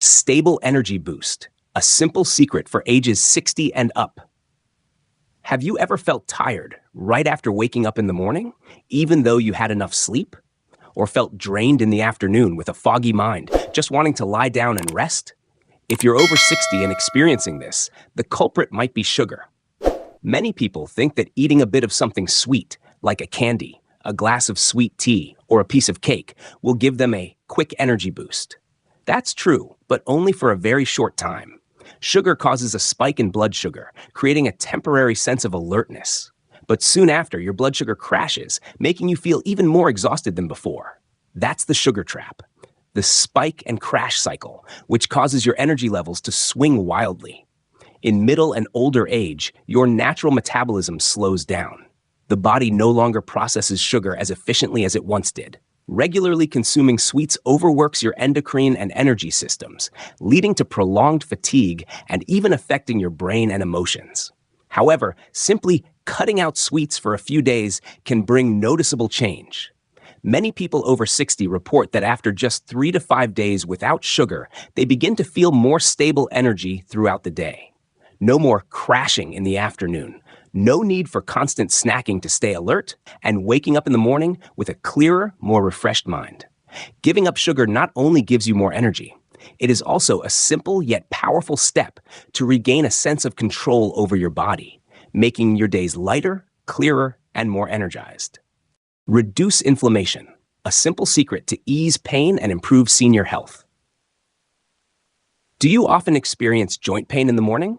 Stable energy boost, a simple secret for ages 60 and up. Have you ever felt tired right after waking up in the morning, even though you had enough sleep? Or felt drained in the afternoon with a foggy mind, just wanting to lie down and rest? If you're over 60 and experiencing this, the culprit might be sugar. Many people think that eating a bit of something sweet, like a candy, a glass of sweet tea, or a piece of cake, will give them a quick energy boost. That's true, but only for a very short time. Sugar causes a spike in blood sugar, creating a temporary sense of alertness. But soon after, your blood sugar crashes, making you feel even more exhausted than before. That's the sugar trap, the spike and crash cycle, which causes your energy levels to swing wildly. In middle and older age, your natural metabolism slows down. The body no longer processes sugar as efficiently as it once did. Regularly consuming sweets overworks your endocrine and energy systems, leading to prolonged fatigue and even affecting your brain and emotions. However, simply cutting out sweets for a few days can bring noticeable change. Many people over 60 report that after just 3 to 5 days without sugar, they begin to feel more stable energy throughout the day. No more crashing in the afternoon. No need for constant snacking to stay alert, and waking up in the morning with a clearer, more refreshed mind. Giving up sugar not only gives you more energy, it is also a simple yet powerful step to regain a sense of control over your body, making your days lighter, clearer, and more energized. Reduce inflammation, a simple secret to ease pain and improve senior health. Do you often experience joint pain in the morning?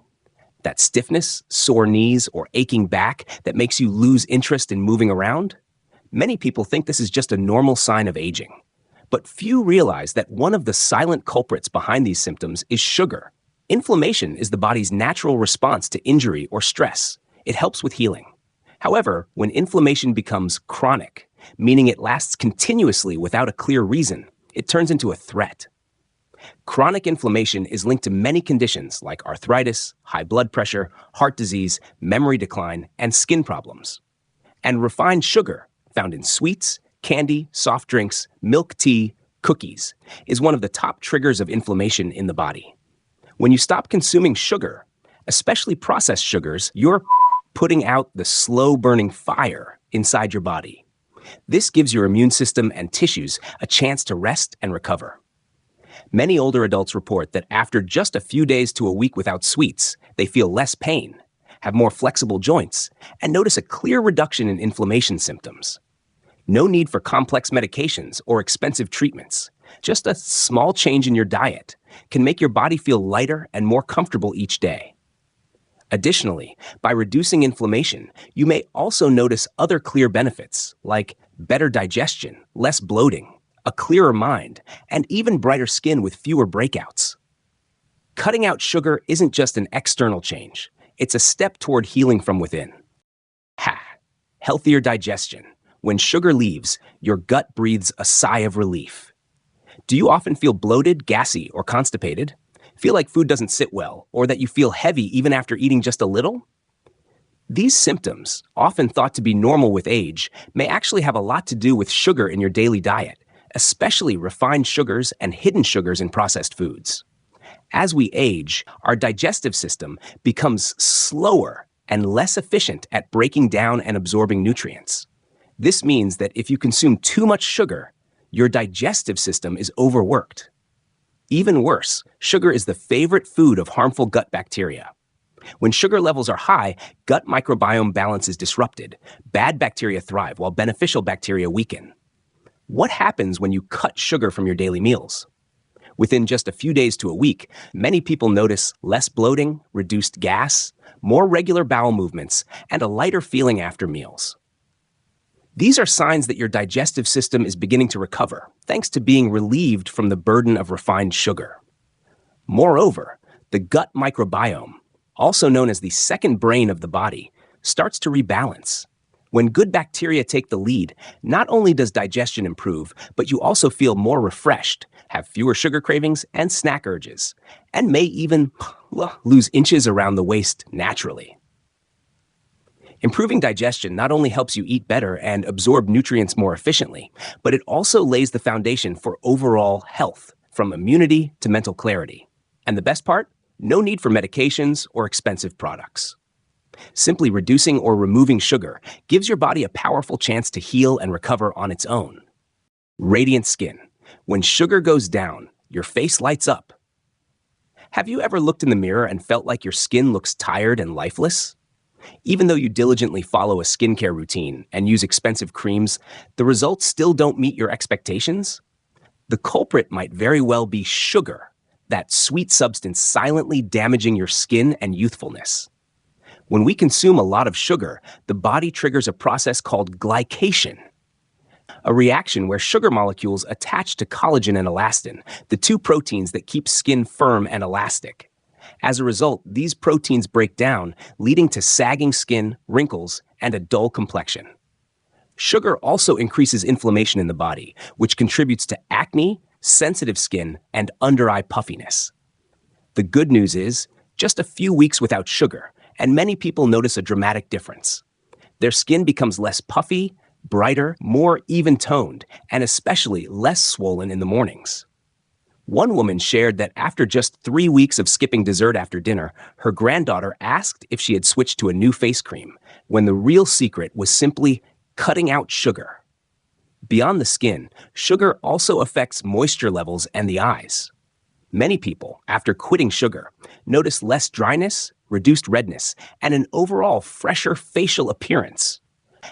That stiffness, sore knees, or aching back that makes you lose interest in moving around? Many people think this is just a normal sign of aging. But few realize that one of the silent culprits behind these symptoms is sugar. Inflammation is the body's natural response to injury or stress. It helps with healing. However, when inflammation becomes chronic, meaning it lasts continuously without a clear reason, it turns into a threat. Chronic inflammation is linked to many conditions like arthritis, high blood pressure, heart disease, memory decline, and skin problems. And refined sugar, found in sweets, candy, soft drinks, milk tea, cookies, is one of the top triggers of inflammation in the body. When you stop consuming sugar, especially processed sugars, you're putting out the slow-burning fire inside your body. This gives your immune system and tissues a chance to rest and recover. Many older adults report that after just a few days to a week without sweets, they feel less pain, have more flexible joints, and notice a clear reduction in inflammation symptoms. No need for complex medications or expensive treatments. Just a small change in your diet can make your body feel lighter and more comfortable each day. Additionally, by reducing inflammation, you may also notice other clear benefits like better digestion, less bloating, a clearer mind, and even brighter skin with fewer breakouts. Cutting out sugar isn't just an external change, it's a step toward healing from within. Healthier digestion. When sugar leaves, your gut breathes a sigh of relief. Do you often feel bloated, gassy, or constipated? Feel like food doesn't sit well, or that you feel heavy even after eating just a little? These symptoms, often thought to be normal with age, may actually have a lot to do with sugar in your daily diet, especially refined sugars and hidden sugars in processed foods. As we age, our digestive system becomes slower and less efficient at breaking down and absorbing nutrients. This means that if you consume too much sugar, your digestive system is overworked. Even worse, sugar is the favorite food of harmful gut bacteria. When sugar levels are high, gut microbiome balance is disrupted. Bad bacteria thrive while beneficial bacteria weaken. What happens when you cut sugar from your daily meals? Within just a few days to a week, many people notice less bloating, reduced gas, more regular bowel movements, and a lighter feeling after meals. These are signs that your digestive system is beginning to recover, thanks to being relieved from the burden of refined sugar. Moreover, the gut microbiome, also known as the second brain of the body, starts to rebalance. When good bacteria take the lead, not only does digestion improve, but you also feel more refreshed, have fewer sugar cravings and snack urges, and may even lose inches around the waist naturally. Improving digestion not only helps you eat better and absorb nutrients more efficiently, but it also lays the foundation for overall health, from immunity to mental clarity. And the best part? No need for medications or expensive products. Simply reducing or removing sugar gives your body a powerful chance to heal and recover on its own. Radiant skin. When sugar goes down, your face lights up. Have you ever looked in the mirror and felt like your skin looks tired and lifeless? Even though you diligently follow a skincare routine and use expensive creams, the results still don't meet your expectations? The culprit might very well be sugar, that sweet substance silently damaging your skin and youthfulness. When we consume a lot of sugar, the body triggers a process called glycation, a reaction where sugar molecules attach to collagen and elastin, the two proteins that keep skin firm and elastic. As a result, these proteins break down, leading to sagging skin, wrinkles, and a dull complexion. Sugar also increases inflammation in the body, which contributes to acne, sensitive skin, and under-eye puffiness. The good news is, just a few weeks without sugar, and many people notice a dramatic difference. Their skin becomes less puffy, brighter, more even-toned, and especially less swollen in the mornings. One woman shared that after just 3 weeks of skipping dessert after dinner, her granddaughter asked if she had switched to a new face cream, when the real secret was simply cutting out sugar. Beyond the skin, sugar also affects moisture levels and the eyes. Many people, after quitting sugar, notice less dryness, reduced redness, and an overall fresher facial appearance,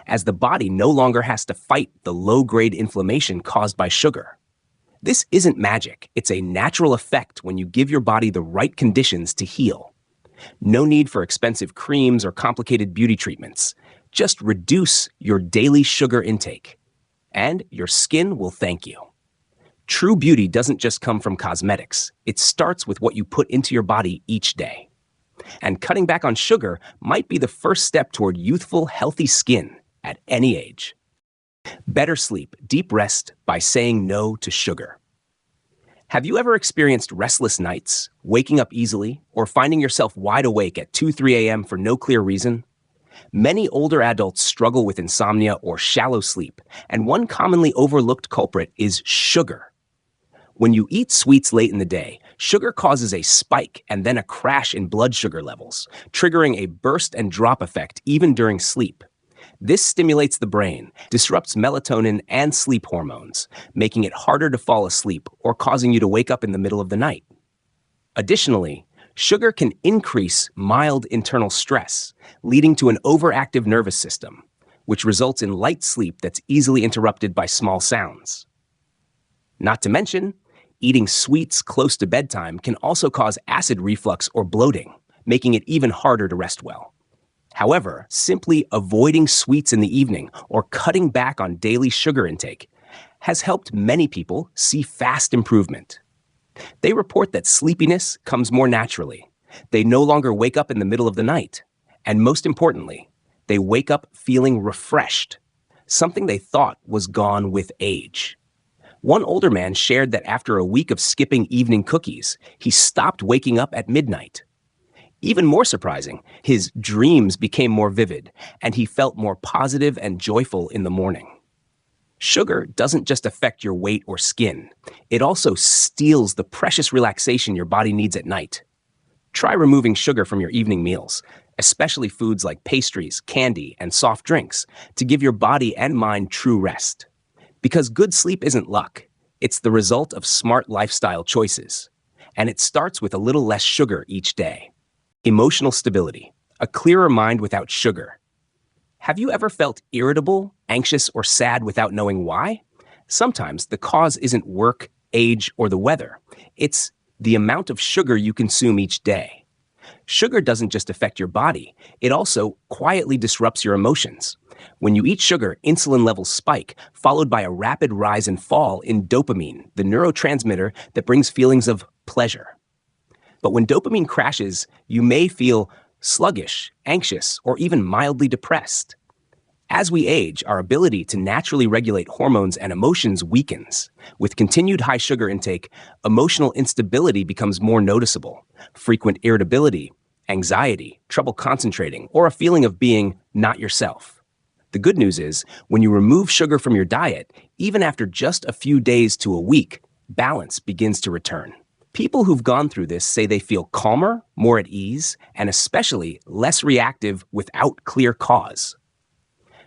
as the body no longer has to fight the low-grade inflammation caused by sugar. This isn't magic. It's a natural effect when you give your body the right conditions to heal. No need for expensive creams or complicated beauty treatments. Just reduce your daily sugar intake, and your skin will thank you. True beauty doesn't just come from cosmetics. It starts with what you put into your body each day. And cutting back on sugar might be the first step toward youthful, healthy skin at any age. Better sleep, deep rest by saying no to sugar. Have you ever experienced restless nights, waking up easily, or finding yourself wide awake at 2-3 a.m. for no clear reason? Many older adults struggle with insomnia or shallow sleep, and one commonly overlooked culprit is sugar. When you eat sweets late in the day, sugar causes a spike and then a crash in blood sugar levels, triggering a burst and drop effect even during sleep. This stimulates the brain, disrupts melatonin and sleep hormones, making it harder to fall asleep or causing you to wake up in the middle of the night. Additionally, sugar can increase mild internal stress, leading to an overactive nervous system, which results in light sleep that's easily interrupted by small sounds. Not to mention, eating sweets close to bedtime can also cause acid reflux or bloating, making it even harder to rest well. However, simply avoiding sweets in the evening or cutting back on daily sugar intake has helped many people see fast improvement. They report that sleepiness comes more naturally. They no longer wake up in the middle of the night. And most importantly, they wake up feeling refreshed, something they thought was gone with age. One older man shared that after a week of skipping evening cookies, he stopped waking up at midnight. Even more surprising, his dreams became more vivid, and he felt more positive and joyful in the morning. Sugar doesn't just affect your weight or skin. It also steals the precious relaxation your body needs at night. Try removing sugar from your evening meals, especially foods like pastries, candy, and soft drinks, to give your body and mind true rest. Because good sleep isn't luck. It's the result of smart lifestyle choices. And it starts with a little less sugar each day. Emotional stability, a clearer mind without sugar. Have you ever felt irritable, anxious, or sad without knowing why? Sometimes the cause isn't work, age, or the weather. It's the amount of sugar you consume each day. Sugar doesn't just affect your body, it also quietly disrupts your emotions. When you eat sugar, insulin levels spike, followed by a rapid rise and fall in dopamine, the neurotransmitter that brings feelings of pleasure. But when dopamine crashes, you may feel sluggish, anxious, or even mildly depressed. As we age, our ability to naturally regulate hormones and emotions weakens. With continued high sugar intake, emotional instability becomes more noticeable. Frequent irritability, anxiety, trouble concentrating, or a feeling of being not yourself. The good news is, when you remove sugar from your diet, even after just a few days to a week, balance begins to return. People who've gone through this say they feel calmer, more at ease, and especially less reactive without clear cause.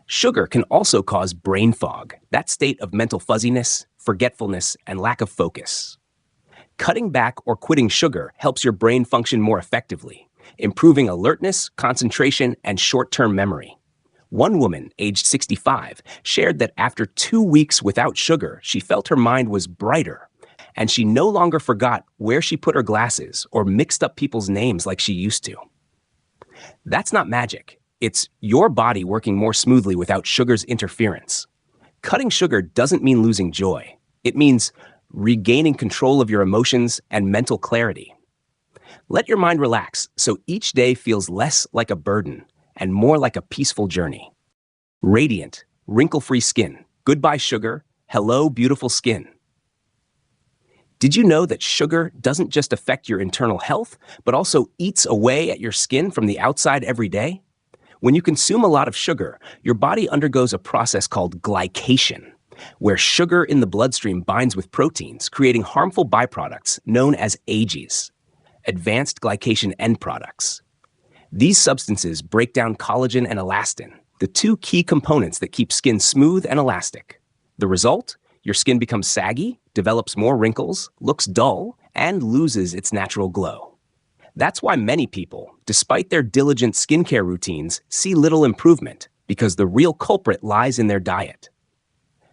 Sugar can also cause brain fog, that state of mental fuzziness, forgetfulness, and lack of focus. Cutting back or quitting sugar helps your brain function more effectively, improving alertness, concentration, and short-term memory. One woman, aged 65, shared that after 2 weeks without sugar, she felt her mind was brighter, and she no longer forgot where she put her glasses or mixed up people's names like she used to. That's not magic. It's your body working more smoothly without sugar's interference. Cutting sugar doesn't mean losing joy. It means regaining control of your emotions and mental clarity. Let your mind relax so each day feels less like a burden and more like a peaceful journey. Radiant, wrinkle-free skin. Goodbye sugar. Hello, beautiful skin. Did you know that sugar doesn't just affect your internal health, but also eats away at your skin from the outside every day? When you consume a lot of sugar, your body undergoes a process called glycation, where sugar in the bloodstream binds with proteins, creating harmful byproducts known as AGEs, advanced glycation end products. These substances break down collagen and elastin, the two key components that keep skin smooth and elastic. The result? Your skin becomes saggy, develops more wrinkles, looks dull, and loses its natural glow. That's why many people, despite their diligent skincare routines, see little improvement, because the real culprit lies in their diet.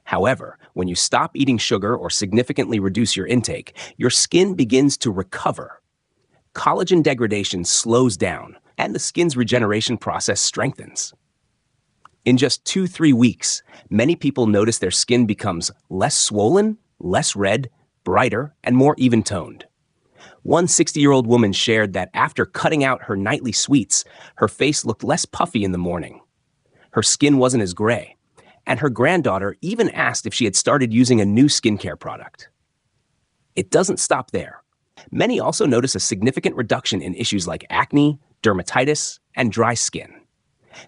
However, when you stop eating sugar or significantly reduce your intake, your skin begins to recover. Collagen degradation slows down, and the skin's regeneration process strengthens. In just 2-3 weeks, many people notice their skin becomes less swollen, less red, brighter, and more even-toned. One 60-year-old woman shared that after cutting out her nightly sweets, her face looked less puffy in the morning. Her skin wasn't as gray, and her granddaughter even asked if she had started using a new skincare product. It doesn't stop there. Many also notice a significant reduction in issues like acne, dermatitis, and dry skin.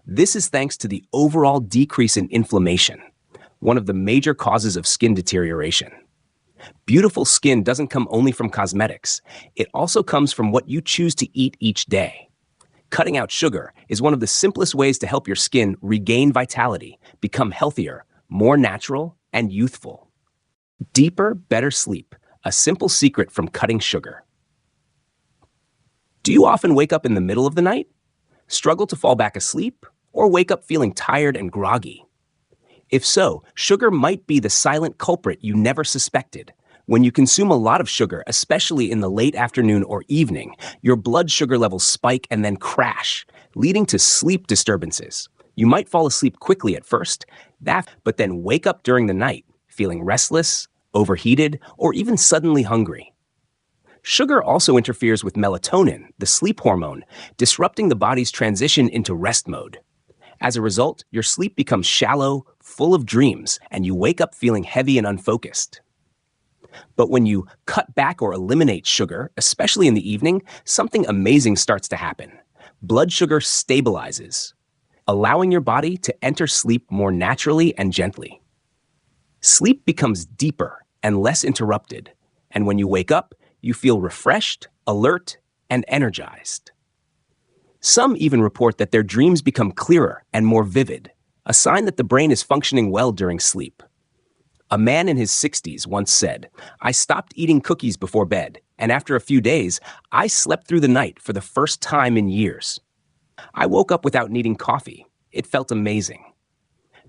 This is thanks to the overall decrease in inflammation, one of the major causes of skin deterioration. Beautiful skin doesn't come only from cosmetics. It also comes from what you choose to eat each day. Cutting out sugar is one of the simplest ways to help your skin regain vitality, become healthier, more natural, and youthful. Deeper, better sleep, a simple secret from cutting sugar. Do you often wake up in the middle of the night? Struggle to fall back asleep? Or wake up feeling tired and groggy? If so, sugar might be the silent culprit you never suspected. When you consume a lot of sugar, especially in the late afternoon or evening, your blood sugar levels spike and then crash, leading to sleep disturbances. You might fall asleep quickly at first, but then wake up during the night, feeling restless, overheated, or even suddenly hungry. Sugar also interferes with melatonin, the sleep hormone, disrupting the body's transition into rest mode. As a result, your sleep becomes shallow, full of dreams, and you wake up feeling heavy and unfocused. But when you cut back or eliminate sugar, especially in the evening, something amazing starts to happen. Blood sugar stabilizes, allowing your body to enter sleep more naturally and gently. Sleep becomes deeper and less interrupted, and when you wake up, you feel refreshed, alert, and energized. Some even report that their dreams become clearer and more vivid, a sign that the brain is functioning well during sleep. A man in his 60s once said, "I stopped eating cookies before bed, and after a few days, I slept through the night for the first time in years. I woke up without needing coffee. It felt amazing."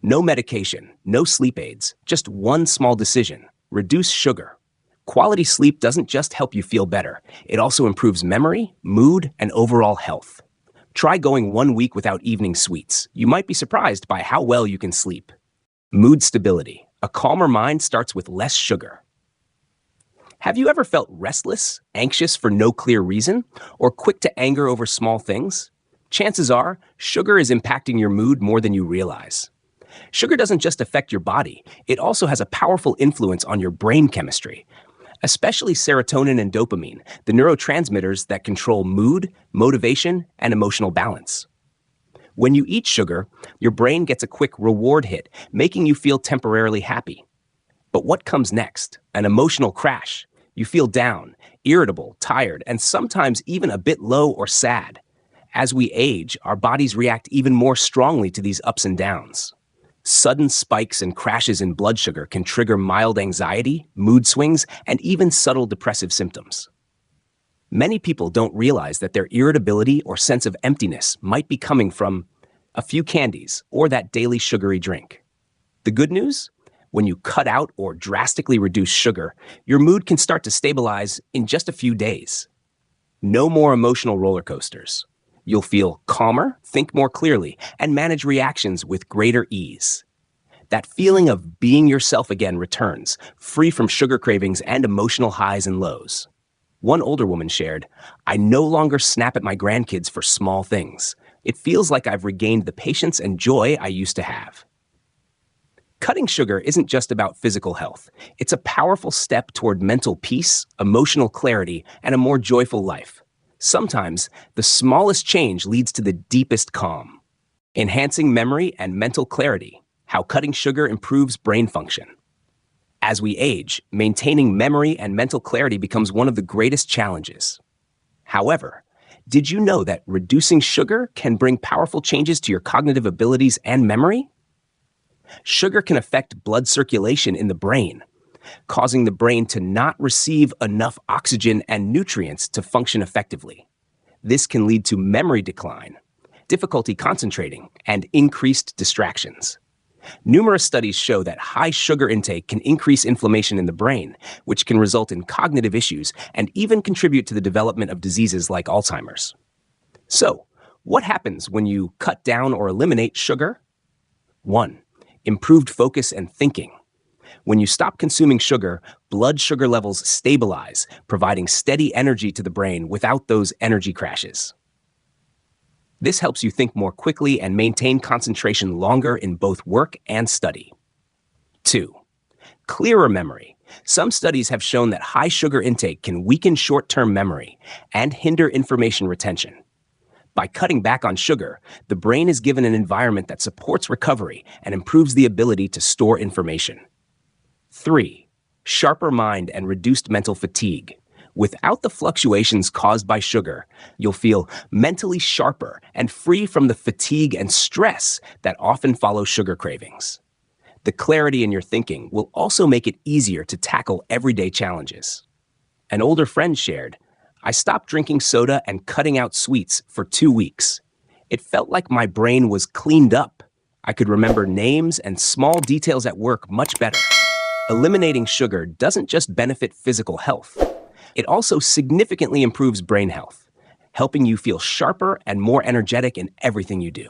No medication, no sleep aids, just one small decision: reduce sugar. Quality sleep doesn't just help you feel better, it also improves memory, mood, and overall health. Try going 1 week without evening sweets. You might be surprised by how well you can sleep. Mood stability. A calmer mind starts with less sugar. Have you ever felt restless, anxious for no clear reason, or quick to anger over small things? Chances are, sugar is impacting your mood more than you realize. Sugar doesn't just affect your body, it also has a powerful influence on your brain chemistry, especially serotonin and dopamine, the neurotransmitters that control mood, motivation, and emotional balance. When you eat sugar, your brain gets a quick reward hit, making you feel temporarily happy. But what comes next? An emotional crash. You feel down, irritable, tired, and sometimes even a bit low or sad. As we age, our bodies react even more strongly to these ups and downs. Sudden spikes and crashes in blood sugar can trigger mild anxiety, mood swings, and even subtle depressive symptoms. Many people don't realize that their irritability or sense of emptiness might be coming from a few candies or that daily sugary drink. The good news? When you cut out or drastically reduce sugar, your mood can start to stabilize in just a few days. No more emotional roller coasters. You'll feel calmer, think more clearly, and manage reactions with greater ease. That feeling of being yourself again returns, free from sugar cravings and emotional highs and lows. One older woman shared, "I no longer snap at my grandkids for small things. It feels like I've regained the patience and joy I used to have." Cutting sugar isn't just about physical health. It's a powerful step toward mental peace, emotional clarity, and a more joyful life. Sometimes, the smallest change leads to the deepest calm. Enhancing memory and mental clarity, how cutting sugar improves brain function. As we age, maintaining memory and mental clarity becomes one of the greatest challenges. However, did you know that reducing sugar can bring powerful changes to your cognitive abilities and memory? Sugar can affect blood circulation in the brain, causing the brain to not receive enough oxygen and nutrients to function effectively. This can lead to memory decline, difficulty concentrating, and increased distractions. Numerous studies show that high sugar intake can increase inflammation in the brain, which can result in cognitive issues and even contribute to the development of diseases like Alzheimer's. So, what happens when you cut down or eliminate sugar? 1. Improved focus and thinking. When you stop consuming sugar, blood sugar levels stabilize, providing steady energy to the brain without those energy crashes. This helps you think more quickly and maintain concentration longer in both work and study. 2. Clearer memory. Some studies have shown that high sugar intake can weaken short-term memory and hinder information retention. By cutting back on sugar, the brain is given an environment that supports recovery and improves the ability to store information. 3. Sharper mind and reduced mental fatigue. Without the fluctuations caused by sugar, you'll feel mentally sharper and free from the fatigue and stress that often follow sugar cravings. The clarity in your thinking will also make it easier to tackle everyday challenges. An older friend shared, "I stopped drinking soda and cutting out sweets for 2 weeks. It felt like my brain was cleaned up. I could remember names and small details at work much better." Eliminating sugar doesn't just benefit physical health. It also significantly improves brain health, helping you feel sharper and more energetic in everything you do.